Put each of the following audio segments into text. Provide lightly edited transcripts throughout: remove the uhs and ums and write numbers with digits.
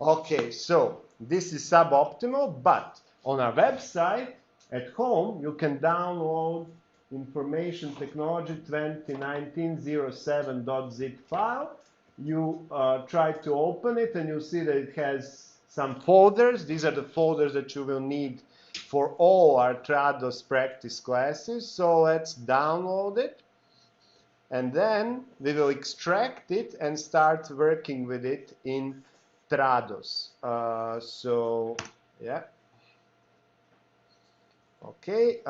Okay, so this is suboptimal, but on our website at home, you can download information technology 2019-07.zip file. You try to open it and you see that it has some folders. These are the folders that you will need for all our Trados practice classes. So let's download it. And then we will extract it and start working with it in Trados. So, yeah. Okay.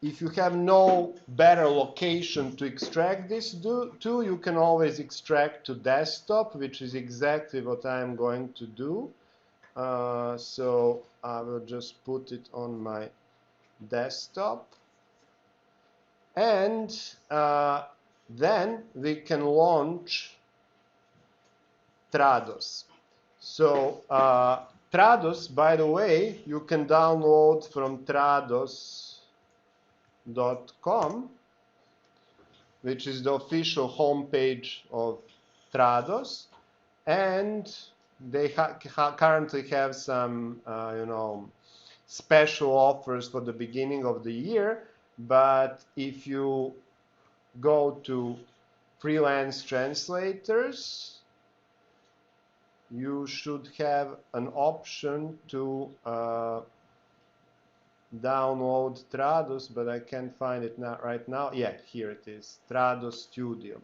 If you have no better location to extract this to, you can always extract to desktop, which is exactly what I'm going to do. So I will just put it on my desktop. And then we can launch Trados. So Trados, by the way, you can download from trados.com, which is the official homepage of Trados, and they currently have some, special offers for the beginning of the year. But if you go to freelance translators, you should have an option to download Trados, but I can't find it right now. Yeah, here it is, Trados Studio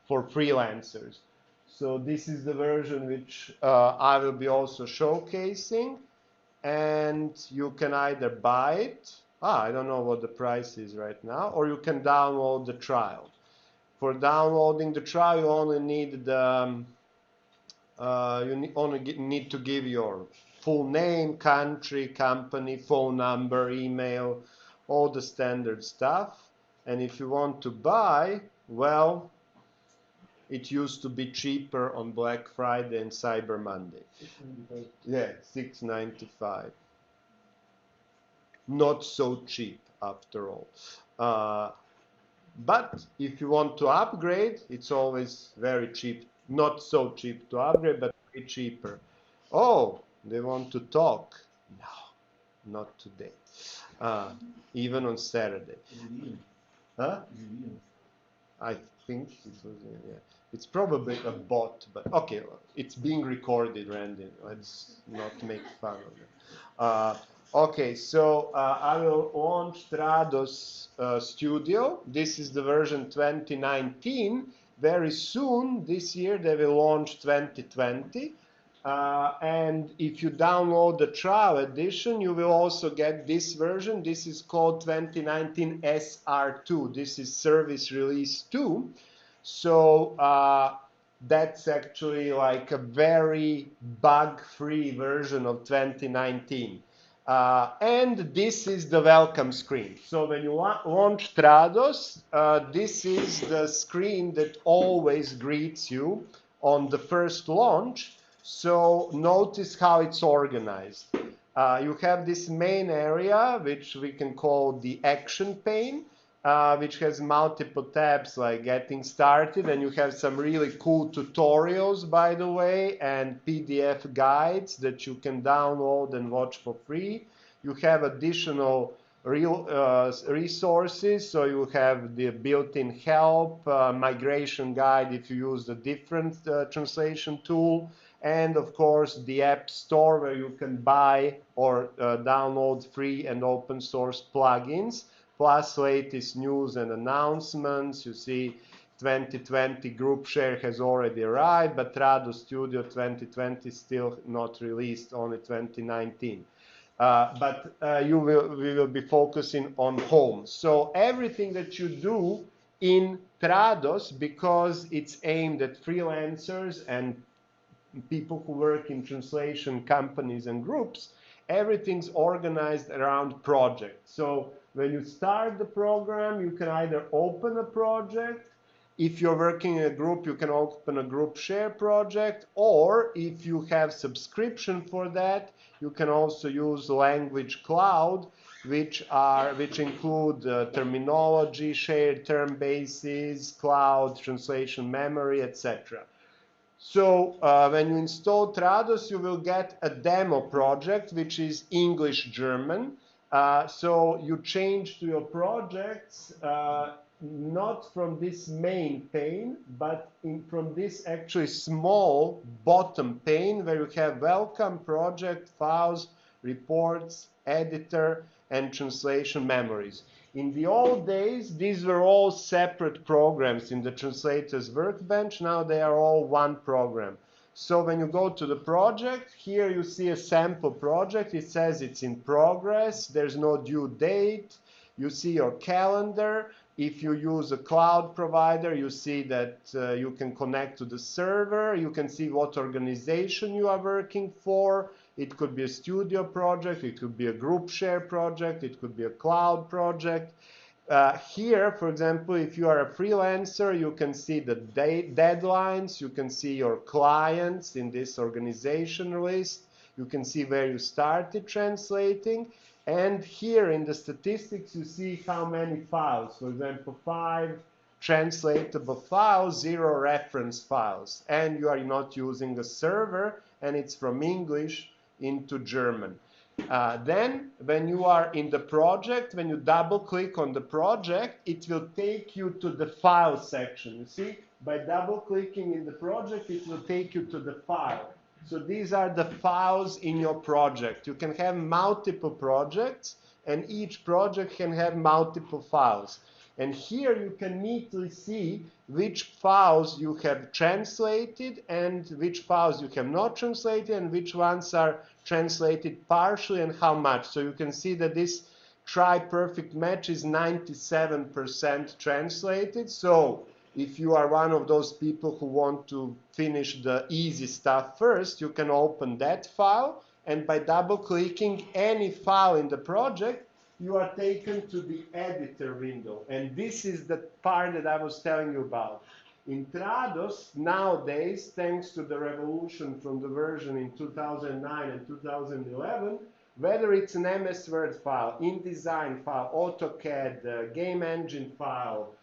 for freelancers. So this is the version which I will be also showcasing, and you can either buy it, I don't know what the price is right now, or you can download the trial. For downloading the trial, you only need the only need to give your full name, country, company, phone number, email, all the standard stuff. And if you want to buy, well, it used to be cheaper on Black Friday and Cyber Monday. Yeah, $6.95. Not so cheap after all. But if you want to upgrade, it's always very cheap. Not so cheap to upgrade, but way cheaper. Oh, they want to talk. No, not today. Even on Saturday. Huh? I think it was, yeah. It's probably a bot, but okay, it's being recorded, Randy. Let's not make fun of it. Okay, so I will launch Trados Studio. This is the version 2019. Very soon, this year, they will launch 2020. And if you download the trial edition, you will also get this version. This is called 2019 SR2. This is Service Release 2. So that's actually like a very bug-free version of 2019. And this is the welcome screen. So when you launch Trados, this is the screen that always greets you on the first launch. So notice how it's organized. You have this main area, which we can call the action pane, which has multiple tabs like getting started, and you have some really cool tutorials, by the way, and PDF guides that you can download and watch for free. You have additional resources, so you have the built-in help, migration guide if you use a different translation tool, and of course the app store where you can buy or download free and open source plugins, plus latest news and announcements. You see 2020 group share has already arrived, but Trados Studio 2020 is still not released, only 2019. But we will be focusing on home. So everything that you do in Trados, because it's aimed at freelancers and people who work in translation companies and groups, everything's organized around projects. So when you start the program, you can either open a project. If you're working in a group, you can open a group share project, or if you have subscription for that, you can also use Language Cloud, which include terminology, shared term bases, cloud translation memory, etc. So when you install Trados, you will get a demo project, which is English-German. So you change to your projects not from this main pane, but from this actually small bottom pane where you have welcome, project, files, reports, editor, and translation memories. In the old days, these were all separate programs in the translator's workbench. Now they are all one program. So when you go to the project, here you see a sample project. It says it's in progress. There's no due date. You see your calendar. If you use a cloud provider, you see that you can connect to the server. You can see what organization you are working for. It could be a studio project, it could be a group share project, it could be a cloud project. Here, for example, if you are a freelancer, you can see the deadlines, you can see your clients in this organization list, you can see where you started translating, and here in the statistics you see how many files. For example, 5 translatable files, 0 reference files, and you are not using a server, and it's from English into German. Then, when you are in the project, when you double click on the project, it will take you to the file section. You see, by double clicking in the project, it will take you to the file. So these are the files in your project. You can have multiple projects, and each project can have multiple files. And here you can neatly see which files you have translated and which files you have not translated and which ones are translated partially and how much. So you can see that this try-perfect match is 97% translated. So if you are one of those people who want to finish the easy stuff first, you can open that file, and by double-clicking any file in the project, you are taken to the editor window. And this is the part that I was telling you about. In Trados, nowadays, thanks to the revolution from the version in 2009 and 2011, whether it's an MS Word file, InDesign file, AutoCAD, game engine file,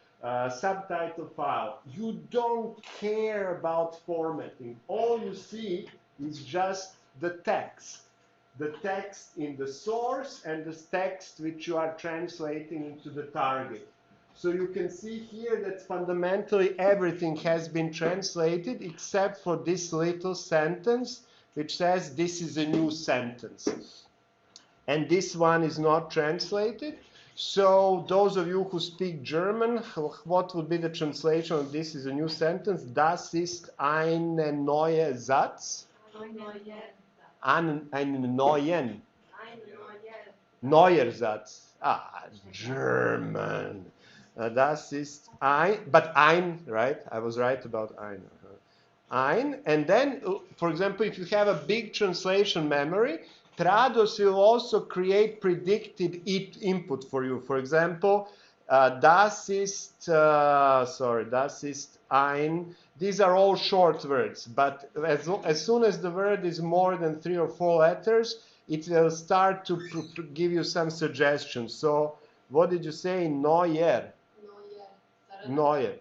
subtitle file, you don't care about formatting. All you see is just the text in the source and the text which you are translating into the target. So you can see here that fundamentally everything has been translated except for this little sentence which says this is a new sentence. And this one is not translated. So those of you who speak German, what would be the translation of this is a new sentence? Das ist ein neuer Satz. Einen neuen. Neuer Satz. Ah, German. Das ist but ein, right? I was right about ein. Ein, and then, for example, if you have a big translation memory, Trados will also create predictive input for you. For example, das ist ein. These are all short words, but as soon as the word is more than 3 or 4 letters, it will start to give you some suggestions. So, what did you say? Neuer. Neuer.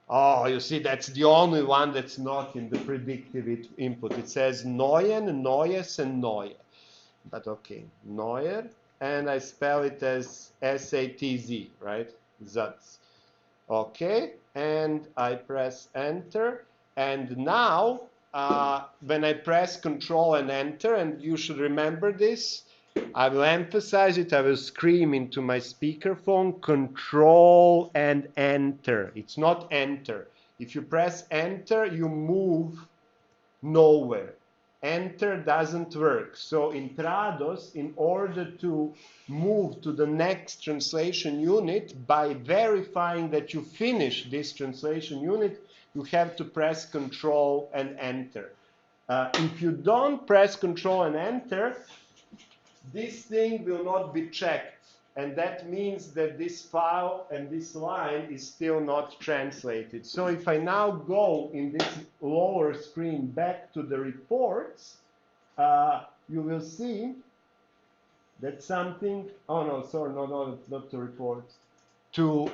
Oh, you see, that's the only one that's not in the predictive input. It says neuen, neues, and neue. But okay, neuer, and I spell it as S-A-T-Z, right? Satz. Okay, and I press enter, and now when I press Control and enter, and you should remember this, I will emphasize it, I will scream into my speakerphone, Control and enter. It's not enter. If you press enter, you move nowhere. Enter doesn't work. So in Trados, in order to move to the next translation unit, by verifying that you finish this translation unit, you have to press Control and enter. If you don't press Control and enter, this thing will not be checked, and that means that this file and this line is still not translated. So if I now go in this lower screen back to the reports, you will see that something, oh no, sorry, no, it's not the reports. to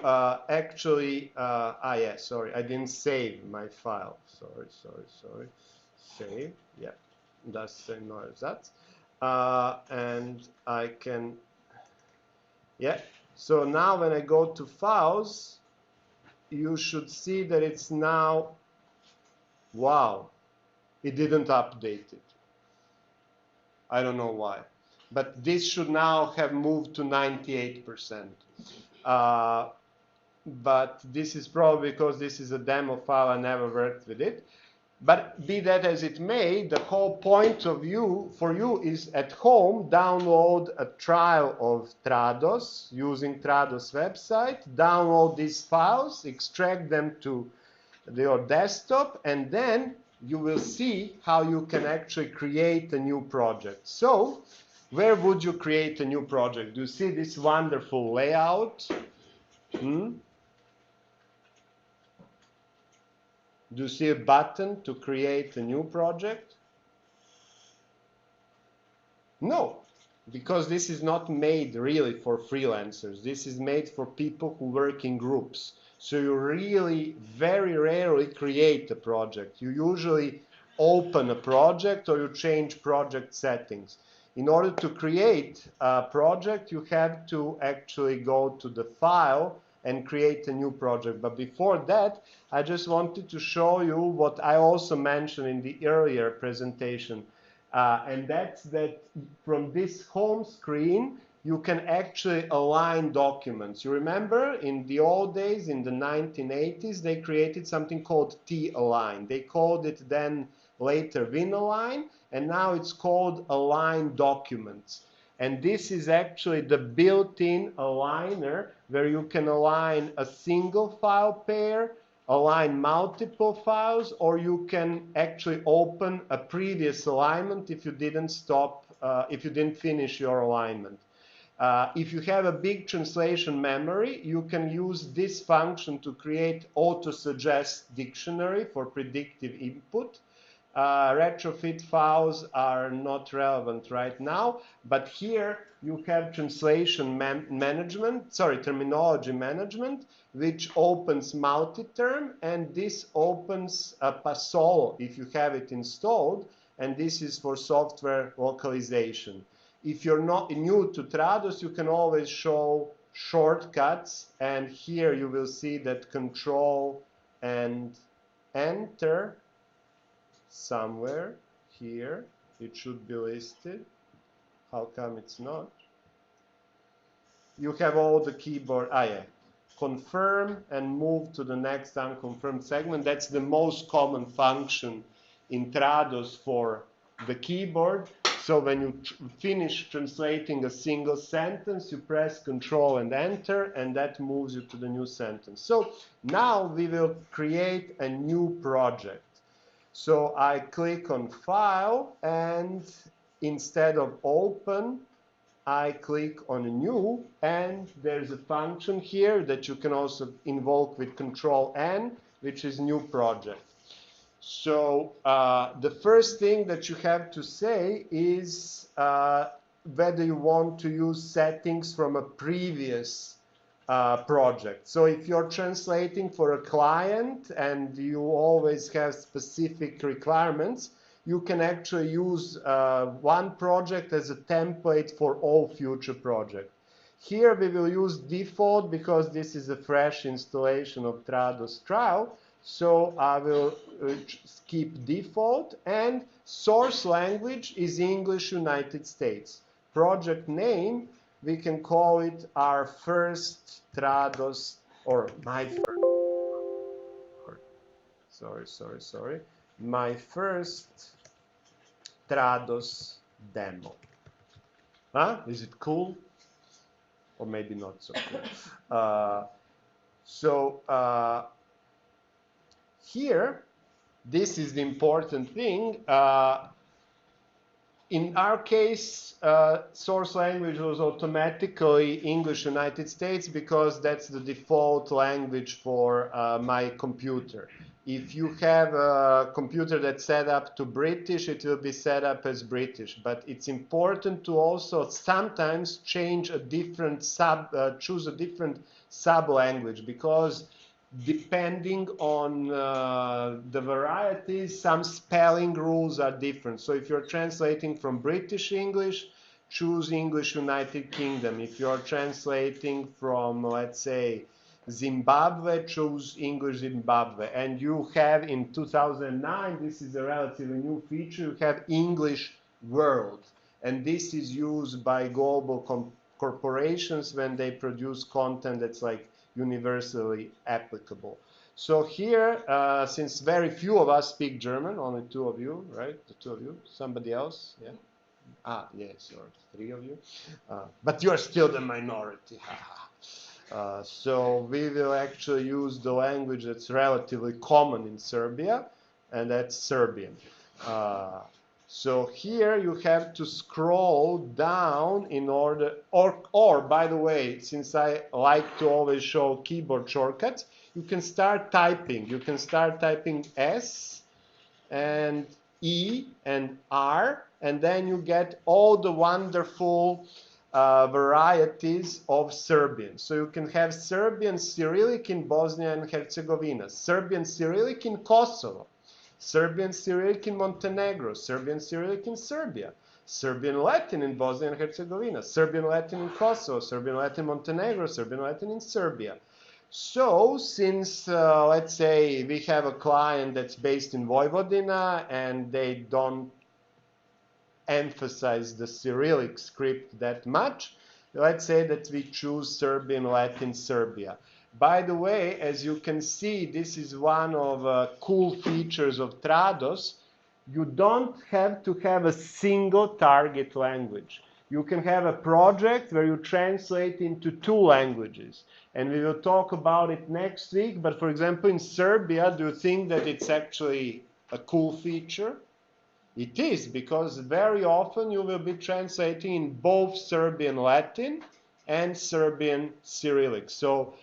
actually, yeah, sorry, I didn't save my file. Sorry. Save, yeah, that's same as that. And I can, yeah. So now when I go to files, you should see that it's now, wow, it didn't update it. I don't know why. But this should now have moved to 98%. But this is probably because this is a demo file, I never worked with it. But be that as it may, the whole point of view for you is at home, download a trial of Trados using Trados website, download these files, extract them to your desktop, and then you will see how you can actually create a new project. So, where would you create a new project? Do you see this wonderful layout? Hmm? Do you see a button to create a new project? No, because this is not made really for freelancers. This is made for people who work in groups. So you really very rarely create a project. You usually open a project or you change project settings. In order to create a project, you have to actually go to the file and create a new project. But before that, I just wanted to show you what I also mentioned in the earlier presentation. And that's that from this home screen, you can actually align documents. You remember in the old days, in the 1980s, they created something called T-align. They called it then later WinAlign, and now it's called Align Documents. And this is actually the built-in aligner where you can align a single file pair, align multiple files, or you can actually open a previous alignment if you didn't if you didn't finish your alignment. If you have a big translation memory, you can use this function to create autosuggest dictionary for predictive input. Retrofit files are not relevant right now, but here you have translation management, terminology management, which opens multi-term, and this opens a Pasol if you have it installed, and this is for software localization. If you're not new to Trados, you can always show shortcuts, and here you will see that Control and Enter somewhere here. It should be listed. How come it's not? You have all the keyboard. Yeah. Confirm and move to the next unconfirmed segment. That's the most common function in Trados for the keyboard. So when you finish translating a single sentence, you press Control and Enter, and that moves you to the new sentence. So now we will create a new project. So I click on File, and instead of Open, I click on New, and there's a function here that you can also invoke with Control N, which is New Project. So the first thing that you have to say is whether you want to use settings from a previous project. So if you're translating for a client and you always have specific requirements, you can actually use one project as a template for all future projects. Here we will use default because this is a fresh installation of Trados trial. So I will keep default, and source language is English United States. Project name, we can call it our first Trados, or my first, sorry, my first Trados demo. Huh? Is it cool? Or maybe not so cool. Here, this is the important thing. in our case, source language was automatically English United States because that's the default language for my computer. If you have a computer that's set up to British, it will be set up as British. But it's important to also sometimes change a different choose a different sub language, because depending on the varieties, some spelling rules are different. So if you're translating from British English, choose English United Kingdom. If you're translating from, let's say, Zimbabwe, choose English Zimbabwe. And you have in 2009, this is a relatively new feature, you have English World. And this is used by global corporations when they produce content that's like universally applicable. So here, since very few of us speak German, only 2 of you, right? The 2 of you. Somebody else? Yeah. Ah, yes, or 3 of you. But you are still the minority. So we will actually use the language that's relatively common in Serbia, and that's Serbian. So here you have to scroll down in order, or by the way, since I like to always show keyboard shortcuts, you can start typing. You can start typing S and E and R, and then you get all the wonderful varieties of Serbian. So you can have Serbian Cyrillic in Bosnia and Herzegovina, Serbian Cyrillic in Kosovo, Serbian Cyrillic in Montenegro, Serbian Cyrillic in Serbia, Serbian Latin in Bosnia and Herzegovina, Serbian Latin in Kosovo, Serbian Latin in Montenegro, Serbian Latin in Serbia. So since, let's say, we have a client that's based in Vojvodina and they don't emphasize the Cyrillic script that much, let's say that we choose Serbian Latin Serbia. By the way, as you can see, this is one of cool features of Trados. You don't have to have a single target language. You can have a project where you translate into 2 languages. And we will talk about it next week. But for example, in Serbia, do you think that it's actually a cool feature? It is, because very often you will be translating in both Serbian Latin and Serbian Cyrillic. So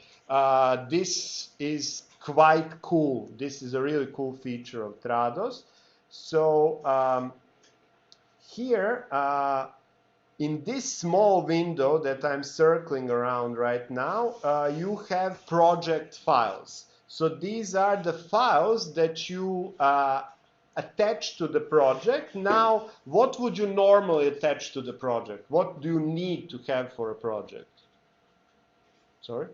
this is quite cool. This is a really cool feature of Trados. So here, in this small window that I'm circling around right now, you have project files. So these are the files that you attach to the project. Now, what would you normally attach to the project? What do you need to have for a project? Sorry?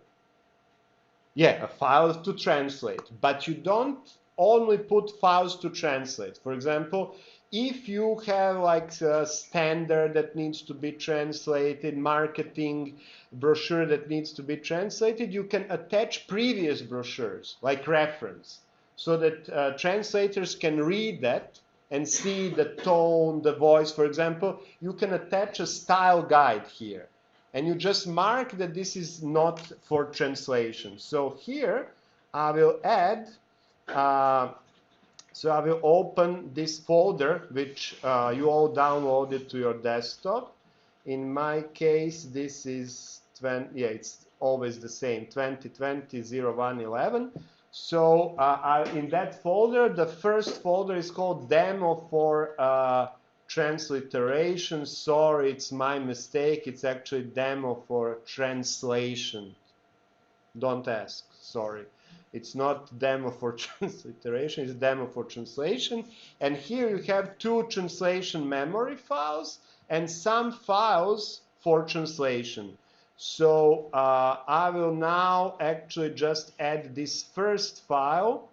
Yeah, a file to translate. But you don't only put files to translate. For example, if you have like a standard that needs to be translated, marketing brochure that needs to be translated, you can attach previous brochures, like reference, so that translators can read that and see the tone, the voice. For example, you can attach a style guide here, and you just mark that this is not for translation. So here I will add, so I will open this folder, which you all downloaded to your desktop. In my case, this is, yeah, it's always the same, 2020-01-11. So in that folder, the first folder is called Demo for Transliteration. Sorry, it's my mistake. It's actually Demo for Translation. Don't ask, sorry. It's not demo for transliteration, it's demo for translation. And here you have 2 translation memory files and some files for translation. So I will now actually just add this first file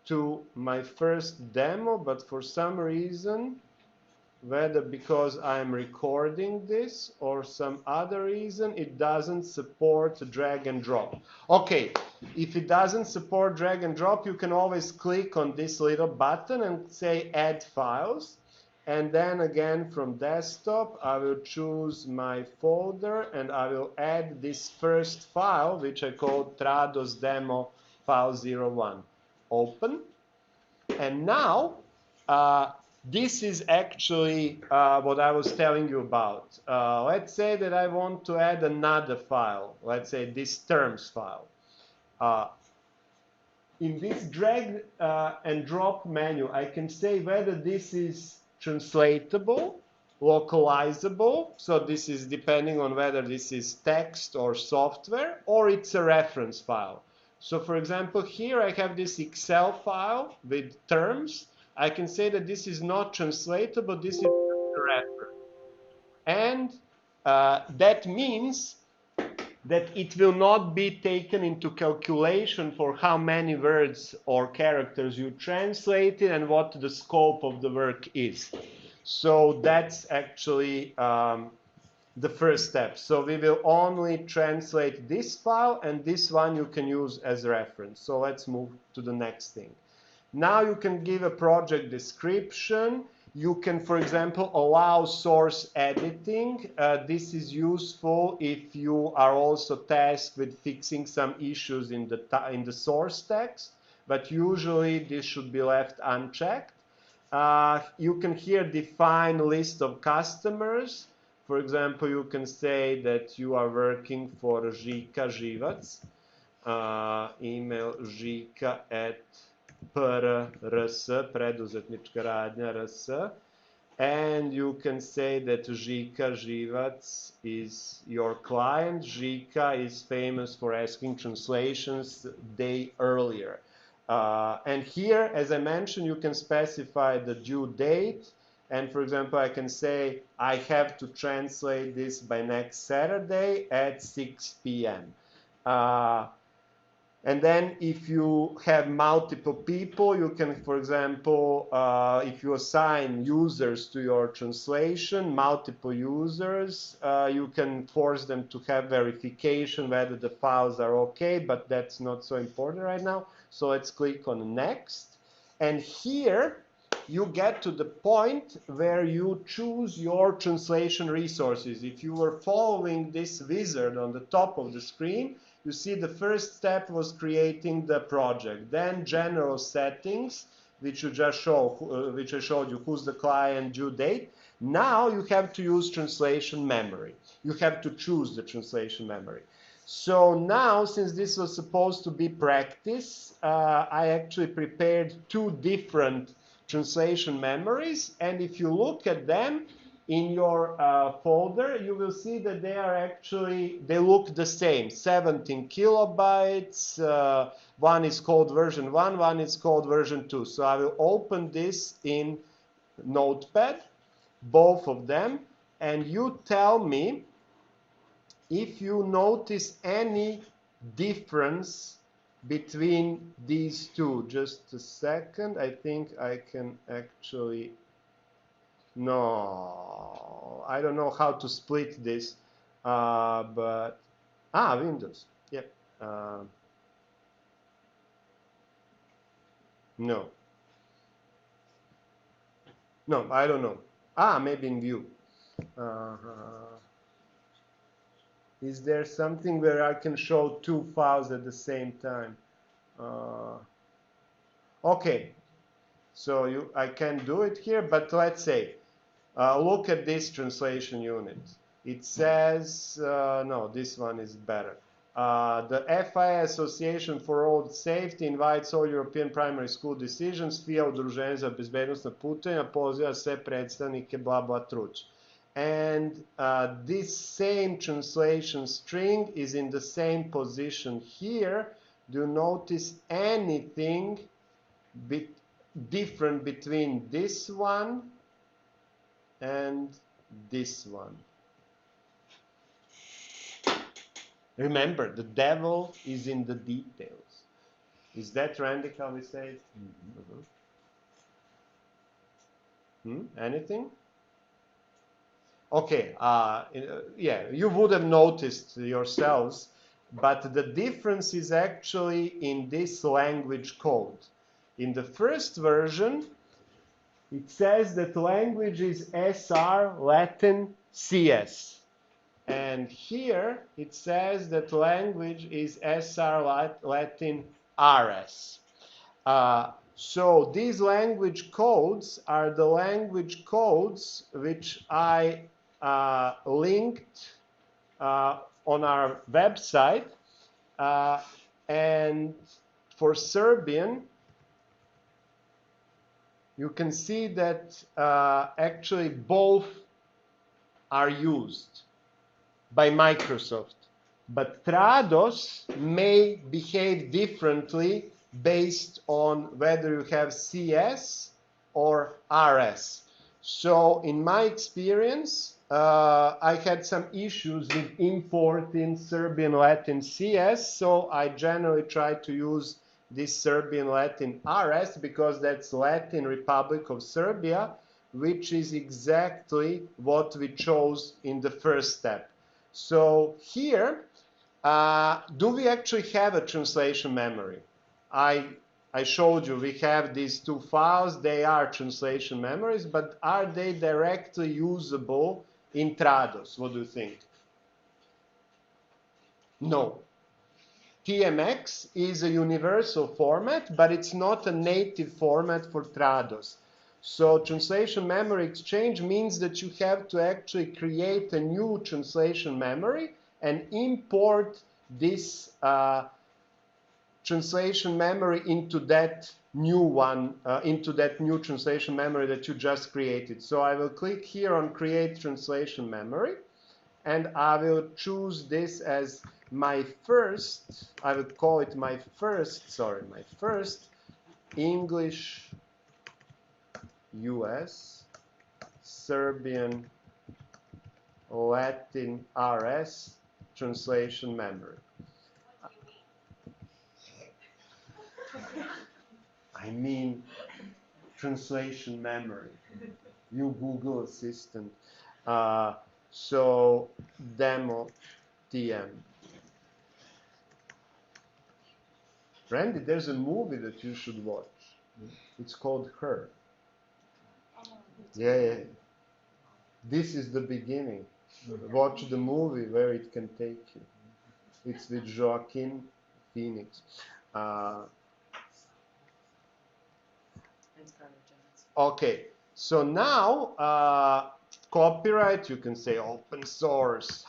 to my first demo, but for some reason, whether because I'm recording this or some other reason, it doesn't support drag and drop. Okay, if it doesn't support drag and drop, you can always click on this little button and say add files. And then again from desktop, I will choose my folder and I will add this first file, which I call Trados demo file 01. Open. And now, This is actually what I was telling you about. Let's say that I want to add another file. Let's say this terms file. In this drag and drop menu, I can say whether this is translatable, localizable. So this is depending on whether this is text or software, or it's a reference file. So for example, here I have this Excel file with terms. I can say that this is not translatable, this is a reference. And that means that it will not be taken into calculation for how many words or characters you translated and what the scope of the work is. So that's actually the first step. So we will only translate this file, and this one you can use as reference. So let's move to the next thing. Now you can give a project description. You can, for example, allow source editing. This is useful if you are also tasked with fixing some issues in the source text, but usually this should be left unchecked. You can here define list of customers. For example, you can say that you are working for Žika Živac. Email Žika at PRS, preduzetnička radnja RS, and you can say that Žika Živac is your client. Žika is famous for asking translations day earlier. And here, as I mentioned, you can specify the due date. And for example, I can say I have to translate this by next Saturday at 6 p.m. And then if you have multiple people, you can, for example, if you assign users to your translation, multiple users, you can force them to have verification whether the files are okay, but that's not so important right now. So let's click on next. And here you get to the point where you choose your translation resources. If you were following this wizard on the top of the screen, you see the first step was creating the project, then general settings, which I showed you, who's the client, due date. Now you have to use translation memory. You have to choose the translation memory. So now, since this was supposed to be practice, I actually prepared two different translation memories, and if you look at them, in your folder, you will see that they look the same, 17 kilobytes. One is called version 1, one is called version 2. So I will open this in Notepad, both of them, and you tell me if you notice any difference between these two. Just a second, I think I can actually... No, I don't know how to split this, but Windows. Yep. No. No, I don't know. Maybe in View. Is there something where I can show two files at the same time? Okay. So I can do it here, but let's say. Look at this translation unit. It says, no, this one is better. The FIA Association for Road Safety invites all European primary school decisions, FIA Udruženje za bezbednosna putovanja poziva sve predstavnike blah blah truć. And this same translation string is in the same position here. Do you notice anything different between this one and this one? Remember, the devil is in the details. Is that Randy how we say it? Anything? Okay, yeah, you would have noticed yourselves, but the difference is actually in this language code. In the first version, it says that language is SR Latin CS. And here it says that language is SR Latin RS. So these language codes are the language codes which I linked on our website. And for Serbian, you can see that actually both are used by Microsoft. But Trados may behave differently based on whether you have CS or RS. So in my experience, I had some issues with importing Serbian Latin CS, so I generally try to use this Serbian Latin RS because that's Latin Republic of Serbia, which is exactly what we chose in the first step. So here, do we actually have a translation memory? I showed you we have these two files. They are translation memories, but are they directly usable in Trados? What do you think? No. TMX is a universal format, but it's not a native format for Trados. So translation memory exchange means that you have to actually create a new translation memory and import this translation memory into that new one, into that new translation memory that you just created. So I will click here on create translation memory, and I will choose this as my first, I would call it my first English US Serbian Latin RS translation memory. I mean translation memory. You Google Assistant. So demo TM. Randy, there's a movie that you should watch. It's called Her. Yeah. This is the beginning. Watch the movie where it can take you. It's with Joaquin Phoenix. Okay, so now copyright, you can say open source.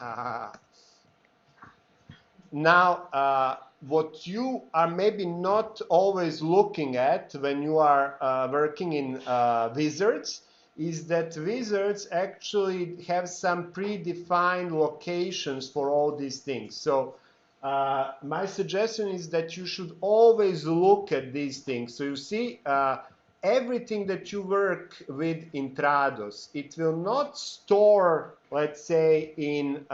Now, what you are maybe not always looking at when you are working in wizards is that wizards actually have some predefined locations for all these things. So my suggestion is that you should always look at these things. So you see, everything that you work with in Trados, it will not store, let's say, in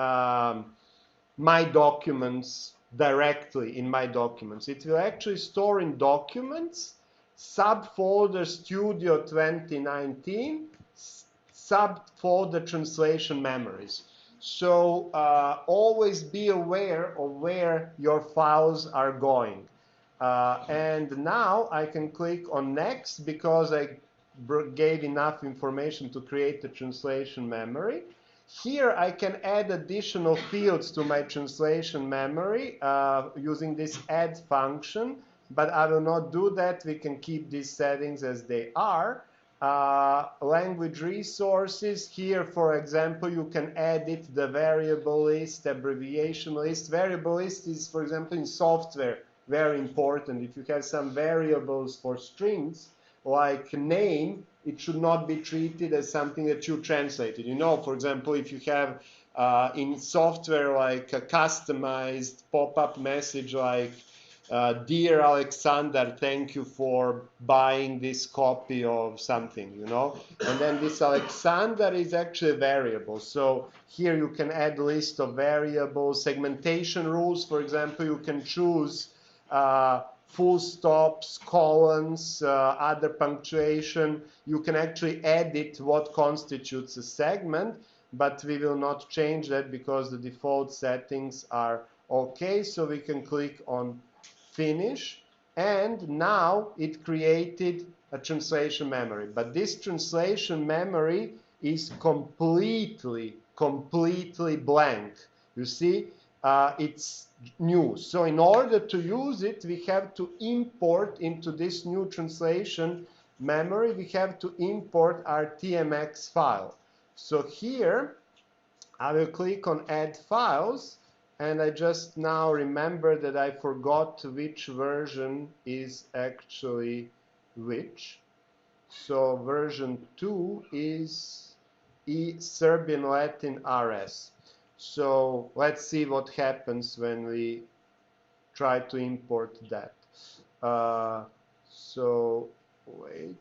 my documents directly in my documents. It will actually store in documents, subfolder Studio 2019, subfolder translation memories. So always be aware of where your files are going. And now I can click on next because I gave enough information to create the translation memory. Here I can add additional fields to my translation memory using this add function, but I will not do that. We can keep these settings as they are. Language resources, here for example you can edit the variable list, abbreviation list. Variable list is, for example, in software very important. If you have some variables for strings like name, it should not be treated as something that you translated. You know, for example, if you have in software like a customized pop-up message like dear Alexander, thank you for buying this copy of something, you know. And then this Alexander is actually a variable. So here you can add a list of variables. Segmentation rules, for example, you can choose full stops, colons, other punctuation. You can actually edit what constitutes a segment, but we will not change that because the default settings are okay. So we can click on finish, and now it created a translation memory. But this translation memory is completely blank. You see, it's new. So in order to use it, we have to import into this new translation memory, we have to import our TMX file. So here, I will click on Add Files, and I just now remember that I forgot which version is actually which. So version 2 is Serbian Latin RS. So let's see what happens when we try to import that. So wait.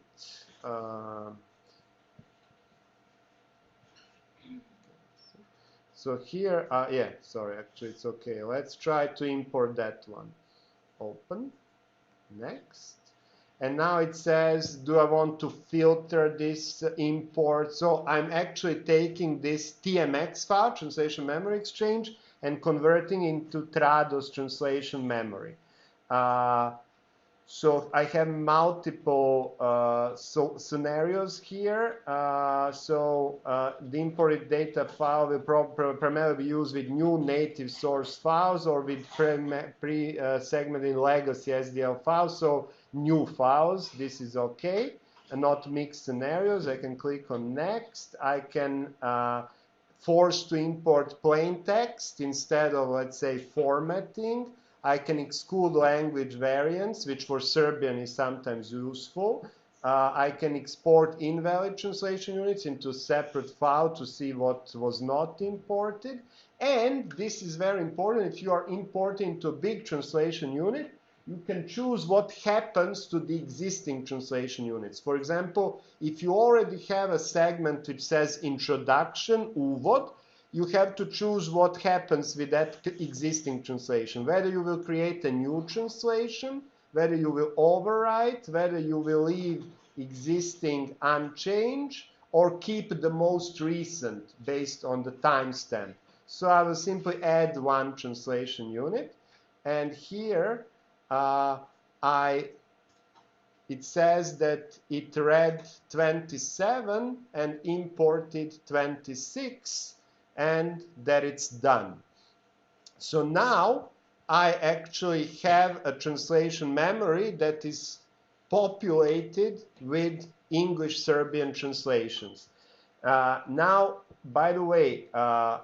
So here, yeah, sorry, actually it's okay. Let's try to import that one. Open, next. And now it says, do I want to filter this import? So I'm actually taking this TMX file, Translation Memory Exchange, and converting into Trados Translation Memory. So I have multiple scenarios here. The imported data file will primarily be used with new native source files or with pre-segmented legacy SDL files. So new files, this is okay. And not mixed scenarios. I can click on next. I can force to import plain text instead of, let's say, formatting. I can exclude language variants, which for Serbian is sometimes useful. I can export invalid translation units into a separate file to see what was not imported. And this is very important. If you are importing to a big translation unit, you can choose what happens to the existing translation units. For example, if you already have a segment which says introduction, uvod, you have to choose what happens with that existing translation, whether you will create a new translation, whether you will overwrite, whether you will leave existing unchanged, or keep the most recent based on the timestamp. So I will simply add one translation unit, and here it says that it read 27 and imported 26, and that it's done. So now I actually have a translation memory that is populated with English Serbian translations. Now, by the way, I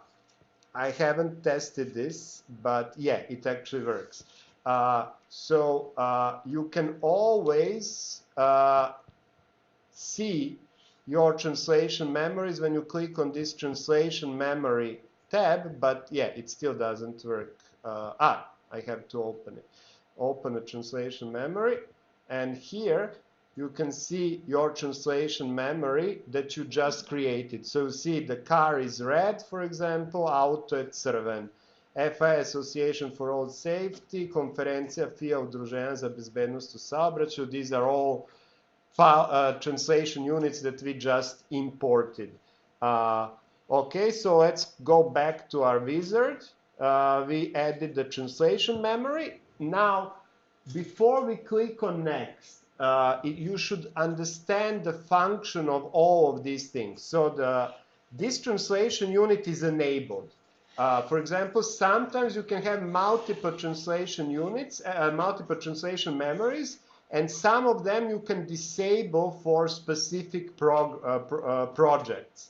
haven't tested this, but yeah, it actually works. You can always see your translation memories when you click on this translation memory tab, but yeah, it still doesn't work. I have to open it. Open a translation memory, and here you can see your translation memory that you just created. So you see the car is red, for example, auto je crven. FI Association for Road Safety, Konferencija FIA Udruženja za bezbednost u saobraćaju. These are all translation units that we just imported. Okay, so let's go back to our wizard. We added the translation memory. Now, before we click on next, you should understand the function of all of these things. So this translation unit is enabled. For example, sometimes you can have multiple translation units, multiple translation memories, and some of them you can disable for specific projects.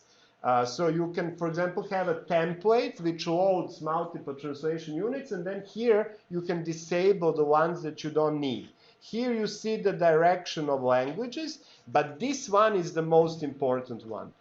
So you can, for example, have a template which loads multiple translation units, and then here you can disable the ones that you don't need. Here you see the direction of languages, but this one is the most important one.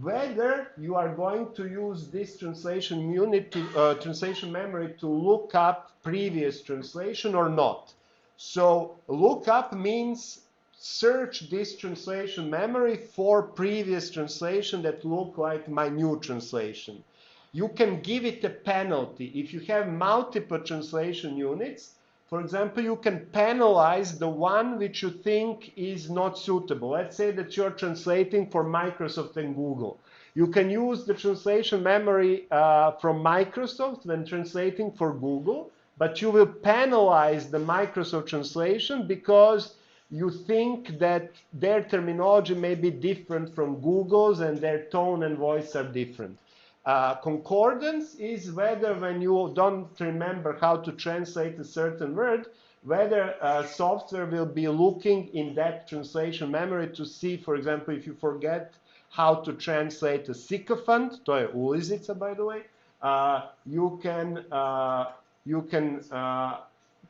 Whether you are going to use this translation unit, translation memory to look up previous translation or not. So lookup means search this translation memory for previous translation that look like my new translation. You can give it a penalty. If you have multiple translation units, for example, you can penalize the one which you think is not suitable. Let's say that you're translating for Microsoft and Google. You can use the translation memory from Microsoft when translating for Google, but you will penalize the Microsoft translation because you think that their terminology may be different from Google's and their tone and voice are different. Concordance is whether when you don't remember how to translate a certain word, whether software will be looking in that translation memory to see, for example, if you forget how to translate a sycophant, to je ulizica, by the way, you can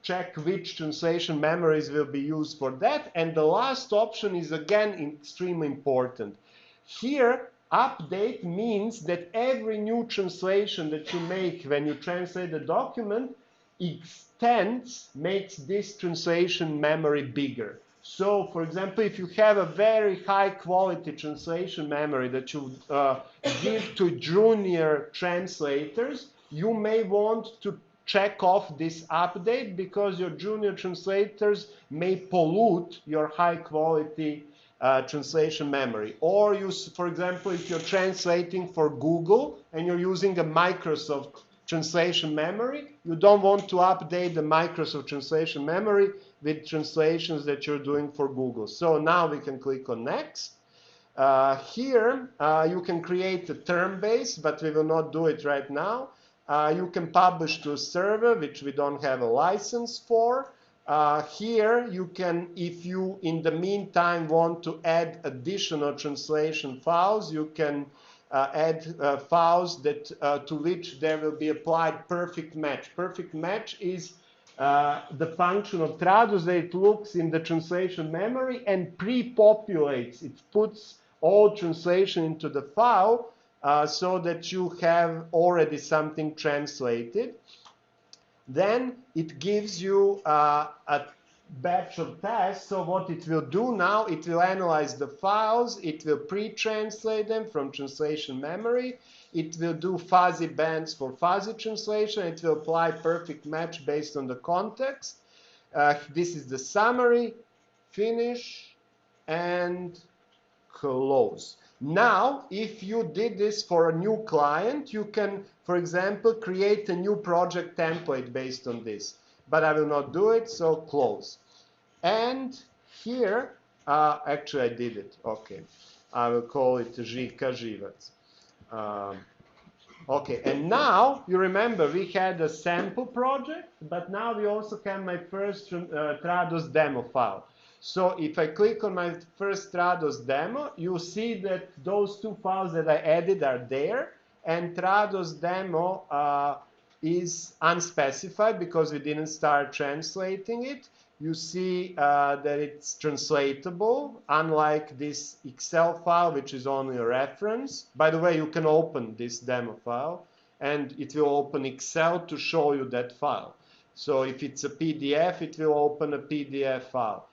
check which translation memories will be used for that. And the last option is again extremely important. Here, update means that every new translation that you make when you translate the document extends, makes this translation memory bigger. So, for example, if you have a very high quality translation memory that you give to junior translators, you may want to check off this update because your junior translators may pollute your high quality translation memory. Or you, for example, if you're translating for Google and you're using a Microsoft translation memory, you don't want to update the Microsoft translation memory with translations that you're doing for Google. So now we can click on next. Here you can create a term base, but we will not do it right now. You can publish to a server, which we don't have a license for. Here you can, if you in the meantime want to add additional translation files, you can add files that to which there will be applied perfect match. Perfect match is the function of Trados that it looks in the translation memory and pre-populates. It puts all translation into the file so that you have already something translated. Then it gives you a batch of tasks. So what it will do now, it will analyze the files, it will pre-translate them from translation memory, it will do fuzzy bands for fuzzy translation, it will apply perfect match based on the context. This is the summary, finish, and close. Now, if you did this for a new client, you can, for example, create a new project template based on this. But I will not do it, so close. And here, actually I did it, okay. I will call it Žika Živac. Okay, and now, you remember, we had a sample project, but now we also have my first Trados demo file. So if I click on my first Trados demo, you see that those two files that I added are there, and Trados demo is unspecified because we didn't start translating it. You see that it's translatable, unlike this Excel file, which is only a reference. By the way, you can open this demo file, and it will open Excel to show you that file. So if it's a PDF, it will open a PDF file.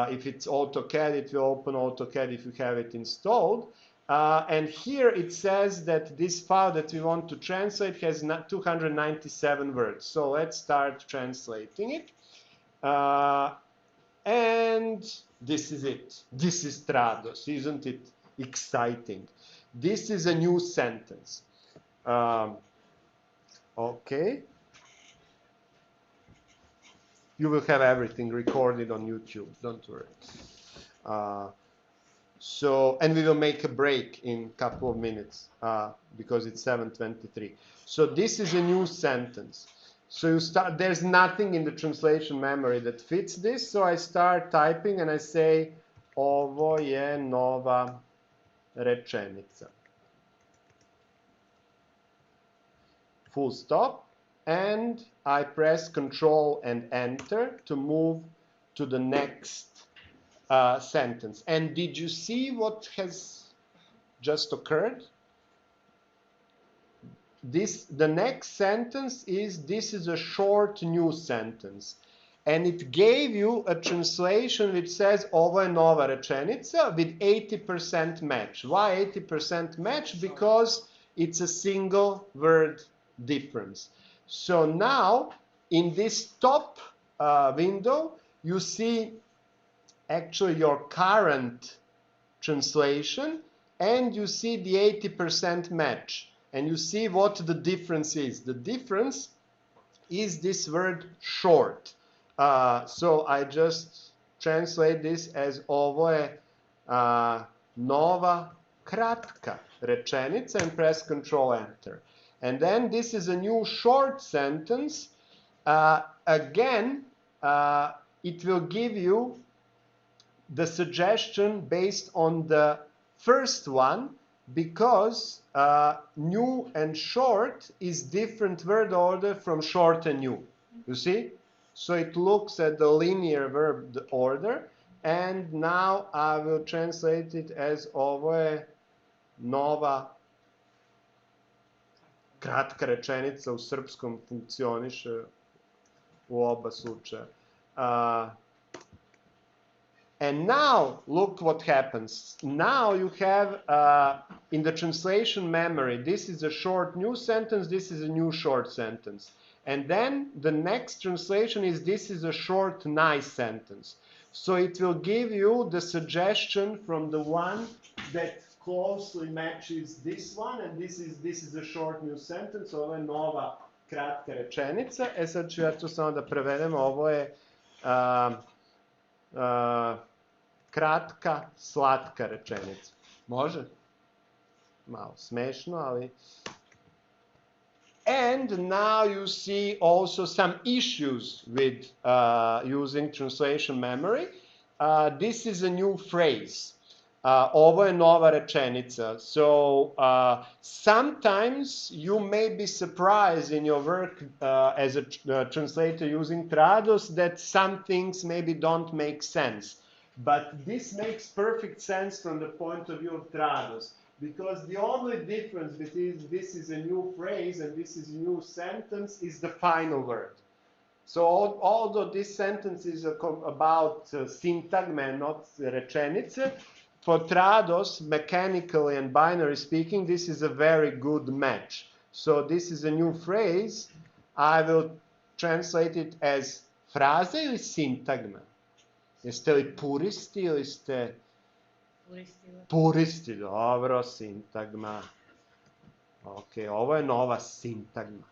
If it's AutoCAD, it will open AutoCAD if you have it installed. And here it says that this file that we want to translate has 297 words. So let's start translating it. And this is it. This is Trados. Isn't it exciting? This is a new sentence. Okay. You will have everything recorded on YouTube. Don't worry. And we will make a break in a couple of minutes because it's 7:23. So this is a new sentence. So you start, there's nothing in the translation memory that fits this. So I start typing and I say, ovo je nova rečenica. Full stop. And I press Control and Enter to move to the next sentence. And did you see what has just occurred? The next sentence is, this is a short new sentence. And it gave you a translation which says ovo je nova rečenica with 80% match. Why 80% match? Because it's a single word difference. So now in this top window, you see actually your current translation and you see the 80% match. And you see what the difference is. The difference is this word short. So I just translate this as ovo je nova kratka rečenica, and press Control Enter. And then this is a new short sentence. Again, it will give you the suggestion based on the first one, because new and short is different word order from short and new. You see? So it looks at the linear verb order. And now I will translate it as ovo je nova kratka rečenica, u srpskom funkcioniše u oba slučaja. And now, look what happens. Now you have, in the translation memory, this is a short new sentence, this is a new short sentence. And then the next translation is, this is a short nice sentence. So it will give you the suggestion from the one that closely matches this one, and this is a short new sentence. Ovo je nova kratka rečenica. E sad ću ja to samo da prevedem. Ovo je kratka, slatka rečenica. Može? Malo smešno, ali... And now you see also some issues with using translation memory. This is a new phrase. Ovo je nova rečenica. So sometimes you may be surprised in your work as a translator using Trados that some things maybe don't make sense. But this makes perfect sense from the point of view of Trados. Because the only difference between this is a new phrase and this is a new sentence is the final word. So although this sentence is about syntagma and not rečenice, for Trados, mechanically and binary speaking, this is a very good match. So this is a new phrase. I will translate it as fraza ili sintagma. Jeste li puristi ili ste... Puristi, dobro, sintagma. Ok, ovo je nova sintagma.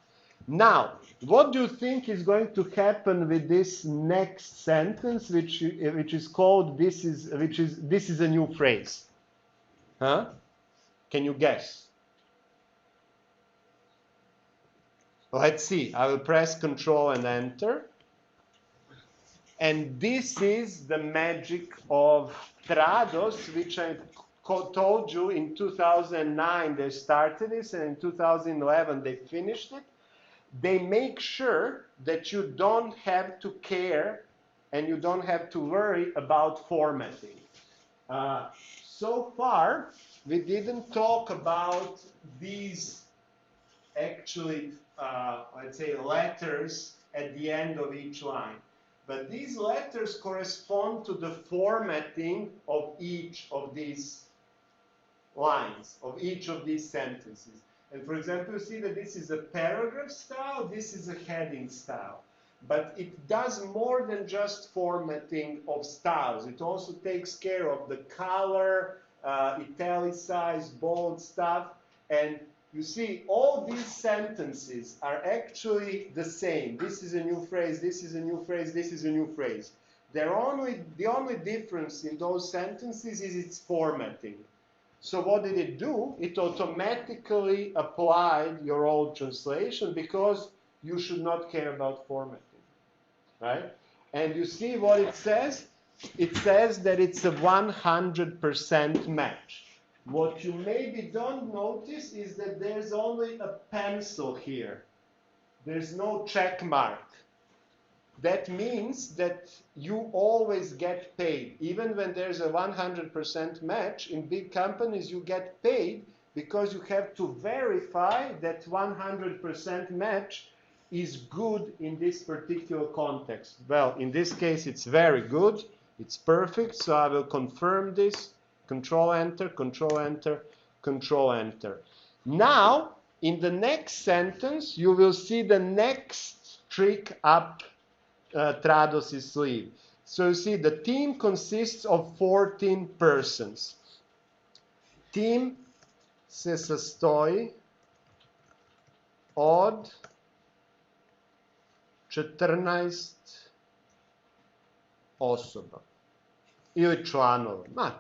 Now, what do you think is going to happen with this next sentence, which is called this is a new phrase? Huh? Can you guess? Let's see. I will press Control and Enter. And this is the magic of Trados, which I told you in 2009 they started this, and in 2011 they finished it. They make sure that you don't have to care and you don't have to worry about formatting. So far, we didn't talk about these actually, let's say, letters at the end of each line. But these letters correspond to the formatting of each of these lines, of each of these sentences. And for example, you see that this is a paragraph style, this is a heading style. But it does more than just formatting of styles. It also takes care of the color, italicized, bold stuff. And you see, all these sentences are actually the same. This is a new phrase, this is a new phrase, this is a new phrase. The only difference in those sentences is its formatting. So what did it do? It automatically applied your old translation because you should not care about formatting, right? And you see what it says? It says that it's a 100% match. What you maybe don't notice is that there's only a pencil here. There's no check mark. That means that you always get paid. Even when there's a 100% match, in big companies you get paid because you have to verify that 100% match is good in this particular context. Well, in this case it's very good, it's perfect, so I will confirm this. Control Enter, Control Enter, Control Enter. Now, in the next sentence, you will see the next trick up Trados' sleeve. So you see, the team consists of 14 persons. Team se sastoji od 14 osoba. Ili članova.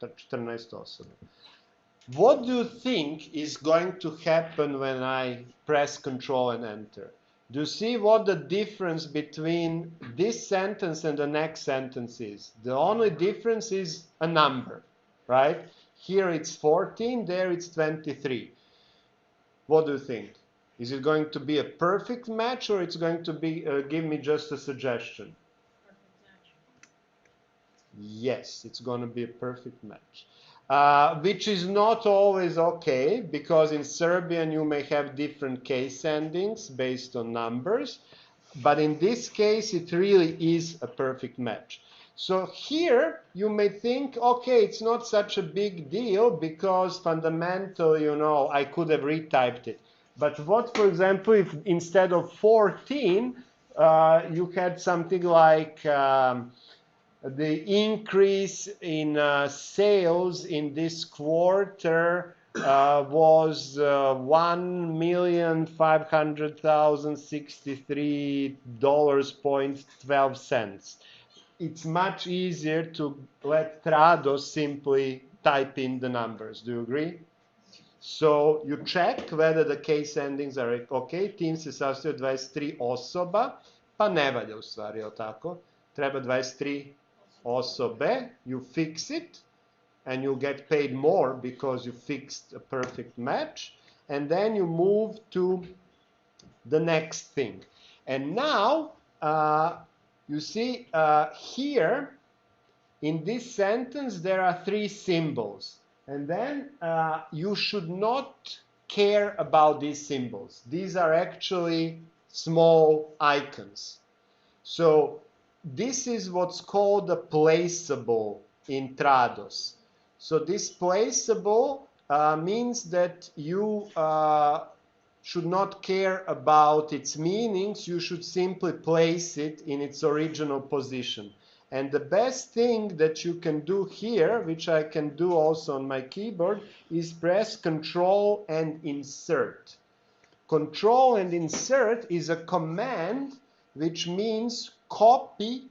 14 osoba. What do you think is going to happen when I press Control and Enter? Do you see what the difference between this sentence and the next sentence is? The only difference is a number, right? Here it's 14, there it's 23. What do you think? Is it going to be a perfect match, or it's going to be give me just a suggestion? Yes, it's going to be a perfect match. Which is not always okay, because in Serbian you may have different case endings based on numbers, but in this case it really is a perfect match. So here you may think, okay, it's not such a big deal because fundamentally, you know, I could have retyped it. But what, for example, if instead of 14, you had something like the increase in sales in this quarter was $1,500,063.12. It's much easier to let Trados simply type in the numbers. Do you agree? So you check whether the case endings are okay. Tim se sastoji od 23 osoba, pa ne valja u stvari, je li tako? Treba 23 osobe, you fix it, and you get paid more because you fixed a perfect match, and then you move to the next thing. And now, you see here, in this sentence, there are three symbols. And then you should not care about these symbols. These are actually small icons. So this is what's called a placeable in Trados. So this placeable means that you should not care about its meanings. You should simply place it in its original position. And the best thing that you can do here, which I can do also on my keyboard, is press Control and Insert. Control and Insert is a command which means copy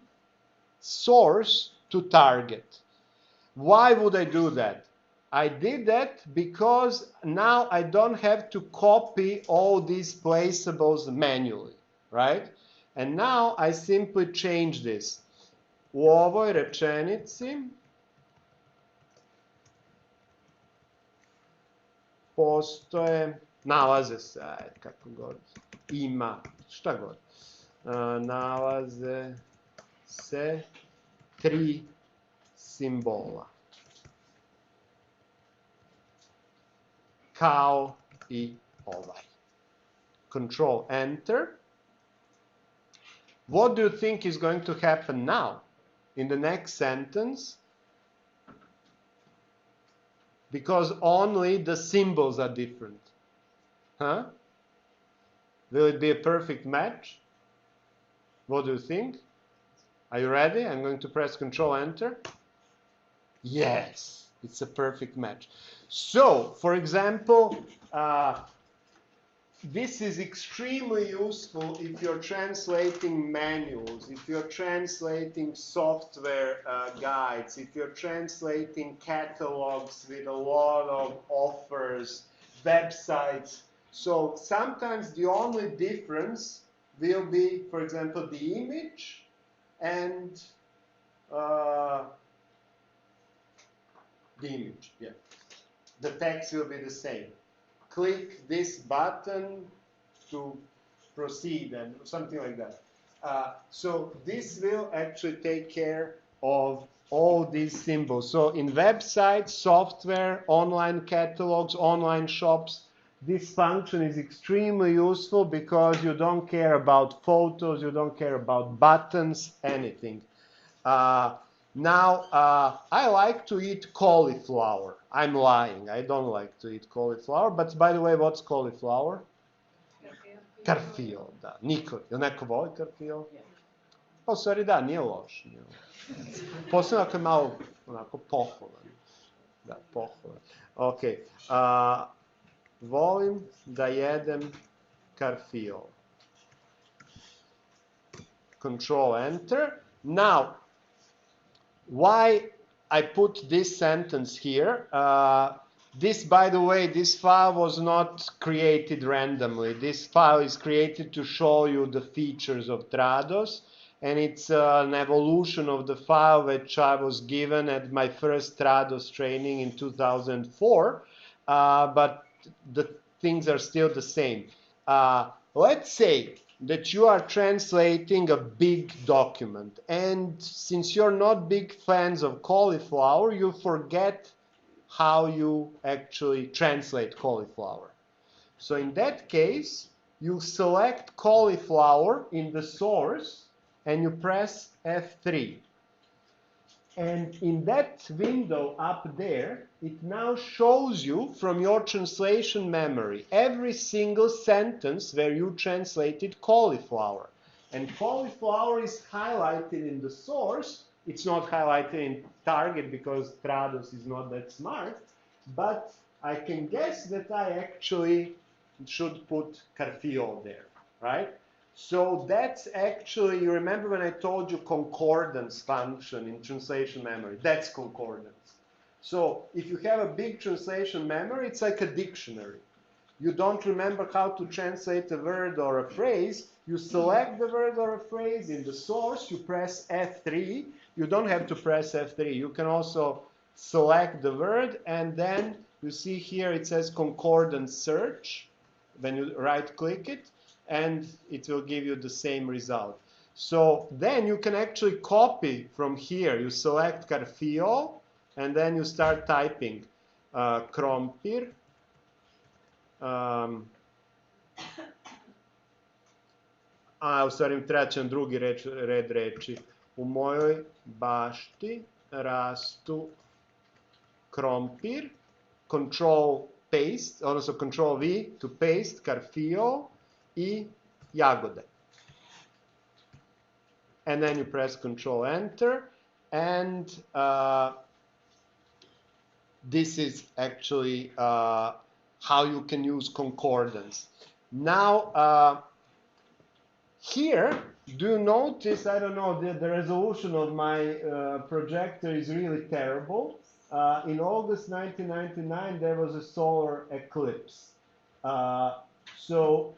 source to target. Why would I do that? I did that because now I don't have to copy all these placeables manually, right? And now I simply change this. U ovoj rečenici postoje, nalaze se, kako god, ima, šta god. Nalaze se tri simbola. Kao i ovaj. Control Enter. What do you think is going to happen now in the next sentence? Because only the symbols are different. Huh? Will it be a perfect match? What do you think? Are you ready? I'm going to press Control Enter. Yes, it's a perfect match. So, for example, this is extremely useful if you're translating manuals, if you're translating software guides, if you're translating catalogs with a lot of offers, websites. So sometimes the only difference will be, for example, the image and the image, yeah. The text will be the same. Click this button to proceed and something like that. So this will actually take care of all these symbols. So in websites, software, online catalogs, online shops, this function is extremely useful because you don't care about photos, you don't care about buttons, anything. Now, I like to eat cauliflower. I'm lying. I don't like to eat cauliflower. But by the way, what's cauliflower? Karfil, da. Niko. Jel neko voli karfil? Pa u stvari da, nije loš. Posebno ako je malo onako pohovan. Da, pohovan. Ok. Volim da jedem karfil. Control Enter. Now, why I put this sentence here? This, by the way, this file was not created randomly. This file is created to show you the features of Trados, and it's an evolution of the file which I was given at my first Trados training in 2004, but the things are still the same. Let's say that you are translating a big document, and since you're not big fans of cauliflower, you forget how you actually translate cauliflower. So in that case, you select cauliflower in the source and you press F3. And in that window up there, it now shows you from your translation memory every single sentence where you translated cauliflower. And cauliflower is highlighted in the source. It's not highlighted in target because Trados is not that smart, but I can guess that I actually should put Carfio there, right? So that's actually, you remember when I told you concordance function in translation memory? That's concordance. So if you have a big translation memory, it's like a dictionary. You don't remember how to translate a word or a phrase, you select the word or a phrase in the source, you press F3. You don't have to press F3. You can also select the word, and then you see here it says concordance search. When you right-click it, and it will give you the same result. So then you can actually copy from here. You select Carfio, and then you start typing Krompir. U stvari treba će nam drugi red reči. U mojoj bašti rastu krompir. Control paste, odnosno Control V to paste, Carfio i jagode. And then you press Control Enter, and this is actually how you can use concordance. Now, here, do you notice, I don't know, the resolution of my projector is really terrible. In August 1999, there was a solar eclipse. So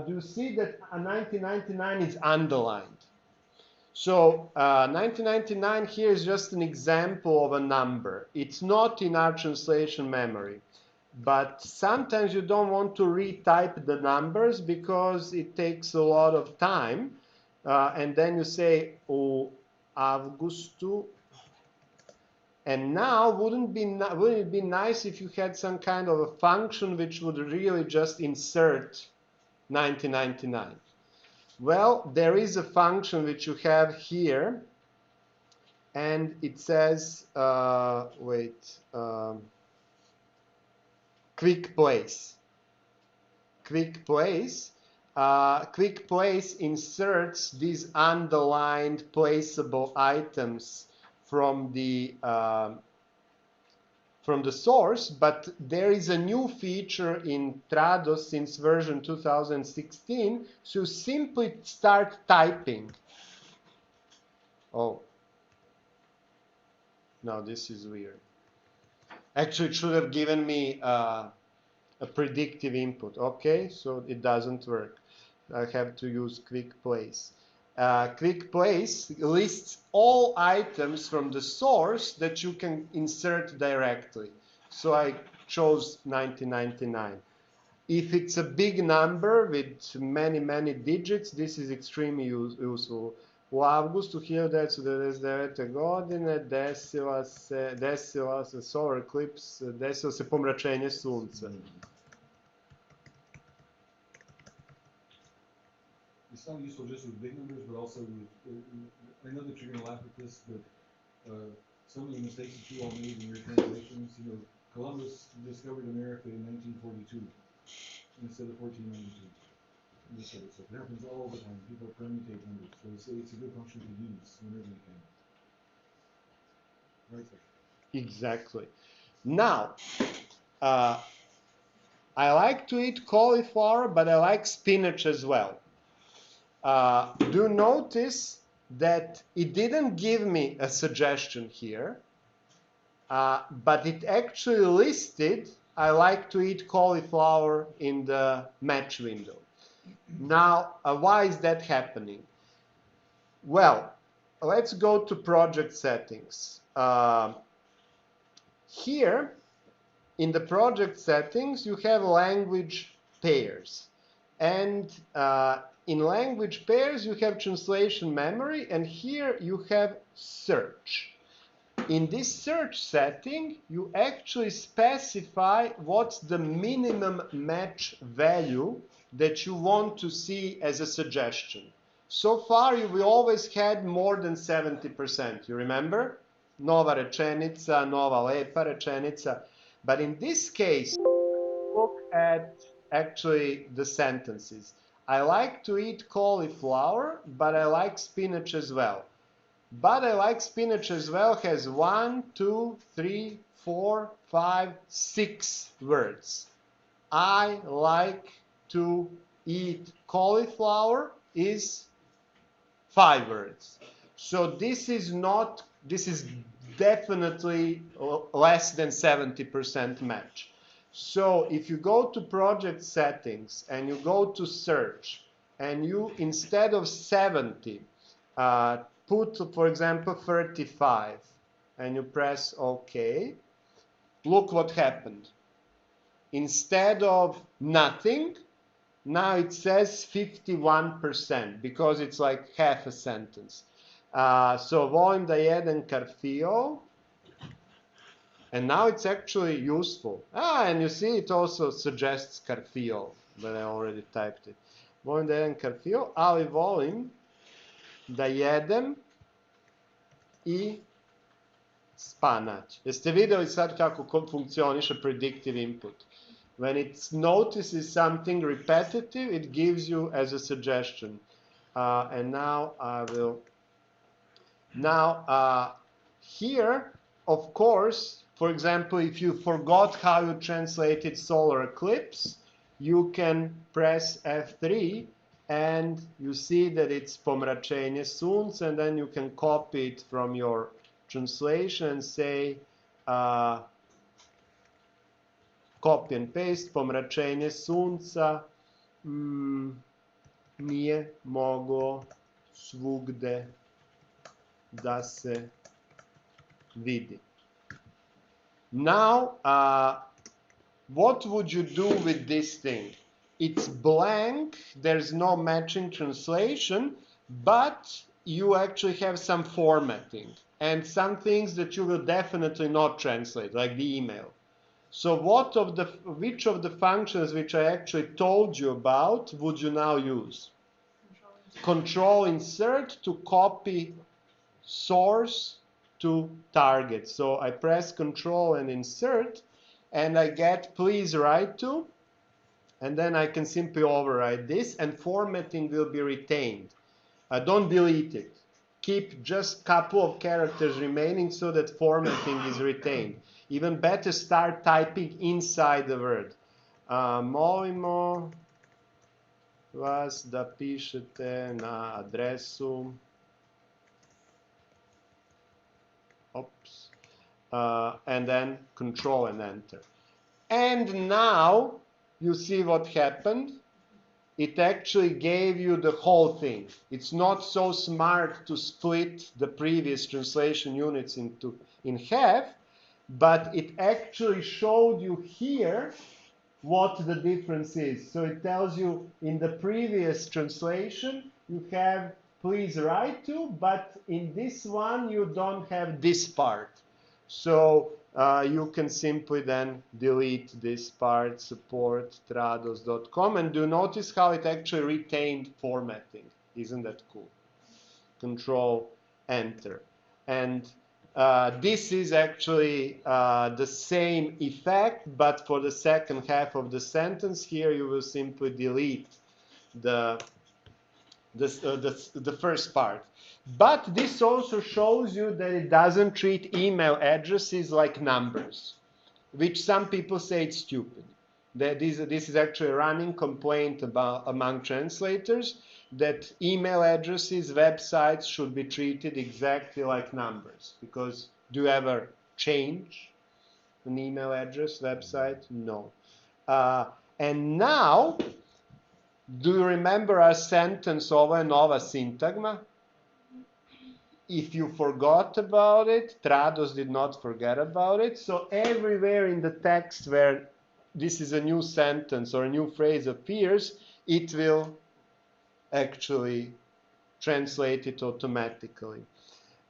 do you see that 1999 is underlined? So 1999 here is just an example of a number. It's not in our translation memory. But sometimes you don't want to retype the numbers because it takes a lot of time. And then you say, o Augustu. And now, wouldn't it be nice if you had some kind of a function which would really just insert 1999? Well, there is a function which you have here, and it says, quick place. Quick place. Quick place inserts these underlined placeable items from the source, but there is a new feature in Trados since version 2016, so simply start typing. Oh, no, this is weird. Actually, it should have given me a predictive input. Okay, so it doesn't work. I have to use quick place. Quick place lists all items from the source that you can insert directly. So I chose 1999. If it's a big number with many, many digits, this is extremely useful. U avgustu 1999. godine desila se solar eclipse, desilo se pomračenje sunca. It's not useful just with big numbers, but also with, I know that you're going to laugh at this, but some of the mistakes that you all made in your translations, you know, Columbus discovered America in 1942 instead of 1492. This sort of stuff. It happens all the time. People permutate numbers, so it's a good function to use whenever you can. Right there. Exactly. Now, I like to eat cauliflower, but I like spinach as well. Do notice that it didn't give me a suggestion here, but it actually listed I like to eat cauliflower in the match window. Now, why is that happening? Well, let's go to project settings. Here, in the project settings, you have language pairs. And in language pairs, you have translation memory, and here you have search. In this search setting, you actually specify what's the minimum match value that you want to see as a suggestion. So far, we always had more than 70%. You remember? Nova rečenica, nova lepa rečenica. But in this case, look at actually the sentences. I like to eat cauliflower, but I like spinach as well. But I like spinach as well has 1, 2, 3, 4, 5, 6 words. I like to eat cauliflower is 5 words. So this is definitely less than 70% match. So if you go to project settings and you go to search and you, instead of 70, put, for example, 35 and you press OK, look what happened. Instead of nothing, now it says 51% because it's like half a sentence. So volim da jedem karfio, and now it's actually useful. And you see it also suggests karfio, but I already typed it. Volim da jedem karfio, ali volim da jedem I spanač. Jeste vidjeli sad kako funkcioniše predictive input? When it notices something repetitive, it gives you as a suggestion. And now I will... Now, here, of course, for example, if you forgot how you translated solar eclipse, you can press F3 and you see that it's pomračenje sunca, and then you can copy it from your translation and say copy and paste, pomračenje sunca nije moglo svugde da se vidi. Now, what would you do with this thing? It's blank, there's no matching translation, but you actually have some formatting and some things that you will definitely not translate, like the email. So which of the functions which I actually told you about would you now use? Control insert to copy source to target. So I press Control and insert, and I get please write to, and then I can simply override this, and formatting will be retained. Don't delete it. Keep just a couple of characters remaining so that formatting is retained. Even better, start typing inside the word. Molimo vas da pišete na adresu. Oops. And then Control and Enter. And now you see what happened. It actually gave you the whole thing. It's not so smart to split the previous translation units in half, but it actually showed you here what the difference is. So it tells you in the previous translation you have please write to, but in this one you don't have this part. So you can simply then delete this part, support trados.com, and do notice how it actually retained formatting. Isn't that cool? Control Enter. And this is actually the same effect, but for the second half of the sentence. Here you will simply delete the first part. But this also shows you that it doesn't treat email addresses like numbers, which some people say it's stupid. That this is actually a running complaint among translators, that email addresses, websites should be treated exactly like numbers. Because do you ever change An email address, website? No. And now, do you remember our sentence ova nova sintagma? If you forgot about it, Trados did not forget about it. So everywhere in the text where this is a new sentence or a new phrase appears, it will actually translate it automatically.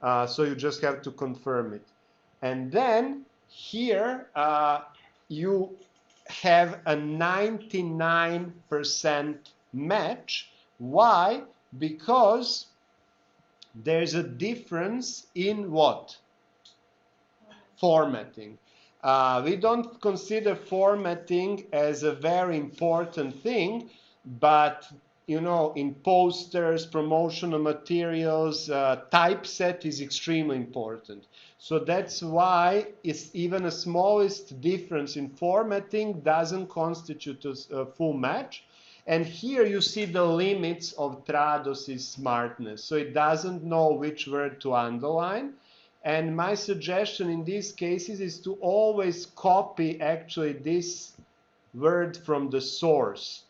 So you just have to confirm it. And then here you have a 99% match. Why? Because there's a difference in what? Formatting. We don't consider formatting as a very important thing, but you know, in posters, promotional materials, typeset is extremely important. So that's why it's even a smallest difference in formatting doesn't constitute a full match. And here you see the limits of Trados' smartness. So it doesn't know which word to underline. And my suggestion in these cases is to always copy actually this word from the source